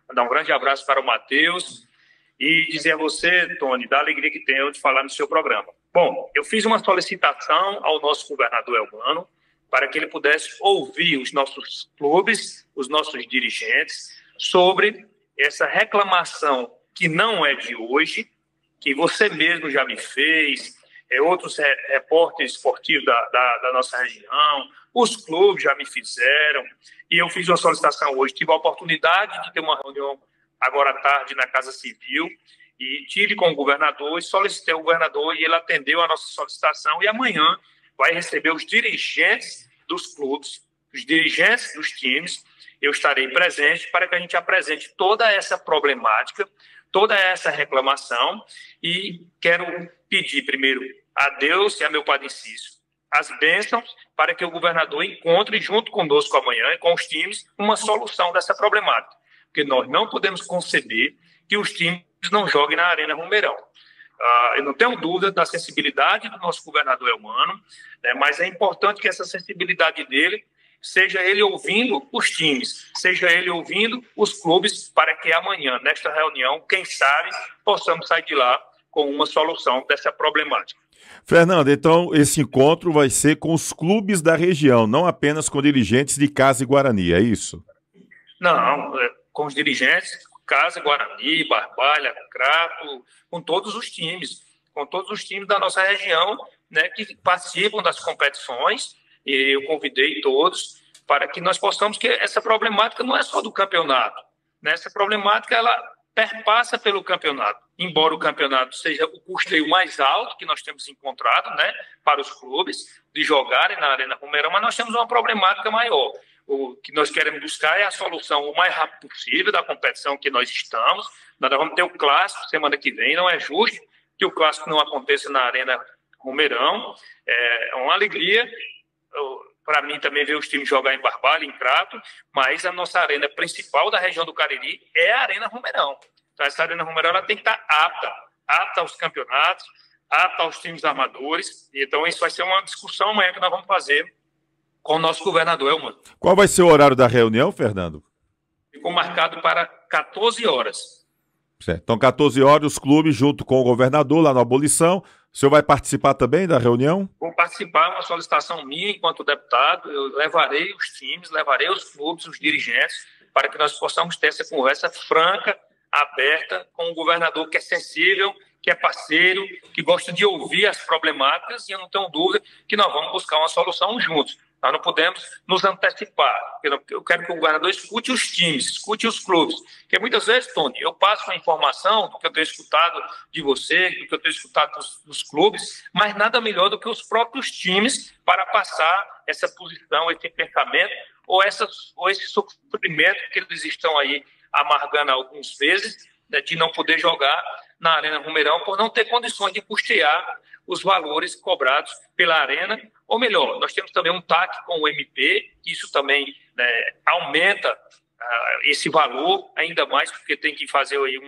Mandar um grande abraço para o Matheus e dizer a você, Tony, da alegria que tenho de falar no seu programa. Bom, eu fiz uma solicitação ao nosso governador Elmano para que ele pudesse ouvir os nossos clubes, os nossos dirigentes, sobre essa reclamação que não é de hoje, que você mesmo já me fez, outros repórteres esportivos da nossa região, os clubes já me fizeram, e eu fiz uma solicitação hoje. Tive a oportunidade de ter uma reunião agora à tarde na Casa Civil, e tive com o governador e solicitei ao governador, e ele atendeu a nossa solicitação, e amanhã vai receber os dirigentes dos clubes, os dirigentes dos times. Eu estarei presente para que a gente apresente toda essa problemática, toda essa reclamação, e quero pedir primeiro a Deus e a meu Padre Cício as bênçãos para que o governador encontre junto conosco amanhã e com os times uma solução dessa problemática, porque nós não podemos conceber que os times não joguem na Arena Romeirão. Eu não tenho dúvida da sensibilidade do nosso governador Elmano, né, mas é importante que essa sensibilidade dele seja ele ouvindo os times, seja ele ouvindo os clubes, para que amanhã, nesta reunião, quem sabe, possamos sair de lá com uma solução dessa problemática. Fernando, então esse encontro vai ser com os clubes da região, não apenas com dirigentes de Casa e Guarani, é isso? Não, com os dirigentes, Casa, Guarani, Barbalha, Crato, com todos os times da nossa região, né, que participam das competições. E eu convidei todos para que nós possamos, que essa problemática não é só do campeonato, né? Essa problemática ela perpassa pelo campeonato, embora o campeonato seja o custeio mais alto que nós temos encontrado, né, para os clubes de jogarem na Arena Romeirão, mas nós temos uma problemática maior. O que nós queremos buscar é a solução o mais rápido possível da competição que nós estamos. Nós vamos ter o clássico semana que vem, não é justo que o clássico não aconteça na Arena Romeirão. É uma alegria para mim também ver os times jogar em Barbalha, em Crato, mas a nossa arena principal da região do Cariri é a Arena Romeirão. Então essa Arena Romeirão ela tem que estar apta aos campeonatos, apta aos times armadores. Então isso vai ser uma discussão amanhã que nós vamos fazer com o nosso governador Elmano. Qual vai ser o horário da reunião, Fernando? Ficou marcado para 14 horas. Certo. Então 14 horas, os clubes junto com o governador lá na abolição. O senhor vai participar também da reunião? Vou participar, uma solicitação minha enquanto deputado. Eu levarei os times, levarei os clubes, os dirigentes, para que nós possamos ter essa conversa franca, aberta, com o governador que é sensível, que é parceiro, que gosta de ouvir as problemáticas, e eu não tenho dúvida que nós vamos buscar uma solução juntos. Nós não podemos nos antecipar. Eu quero que o governador escute os times, escute os clubes. Porque muitas vezes, Tony, eu passo a informação do que eu tenho escutado de você, do que eu tenho escutado dos clubes, mas nada melhor do que os próprios times para passar essa posição, esse pensamento, ou esse sofrimento que eles estão aí amargando algumas vezes, né, de não poder jogar na Arena Romeirão por não ter condições de custear os valores cobrados pela Arena. Ou melhor, nós temos também um TAC com o MP, isso também, né, aumenta esse valor ainda mais, porque tem que fazer aí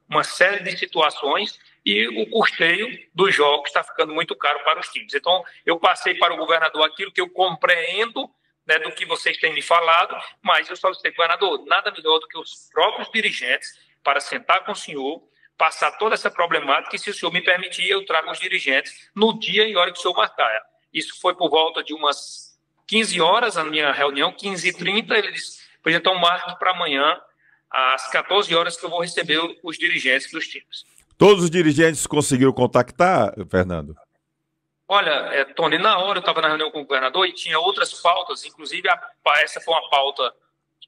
uma série de situações, e o custeio dos jogos está ficando muito caro para os times. Então, eu passei para o governador aquilo que eu compreendo, né, do que vocês têm me falado, mas eu solicitei, governador, nada melhor do que os próprios dirigentes para sentar com o senhor, passar toda essa problemática, e se o senhor me permitir, eu trago os dirigentes no dia e hora que o senhor marcar. Isso foi por volta de umas 15 horas, a minha reunião, 15h30, ele disse, pois então marque para amanhã, às 14 horas, que eu vou receber os dirigentes dos times. Todos os dirigentes conseguiram contactar, Fernando? Olha, Tony, na hora eu estava na reunião com o governador e tinha outras pautas, inclusive essa foi uma pauta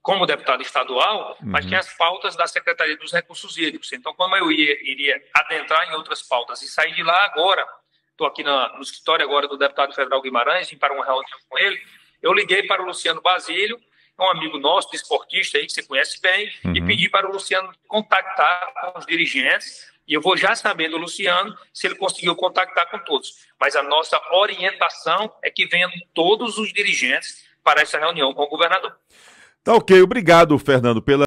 como deputado estadual, mas tinha as pautas da Secretaria dos Recursos Hídricos. Então, como eu iria adentrar em outras pautas e sair de lá agora, estou aqui no escritório agora do deputado federal Guimarães, vim para uma reunião com ele, eu liguei para o Luciano Basílio, um amigo nosso, desportista aí, que você conhece bem, e pedi para o Luciano contactar com os dirigentes, e eu vou já saber do Luciano se ele conseguiu contactar com todos. Mas a nossa orientação é que venham todos os dirigentes para essa reunião com o governador. Tá ok, obrigado, Fernando, pela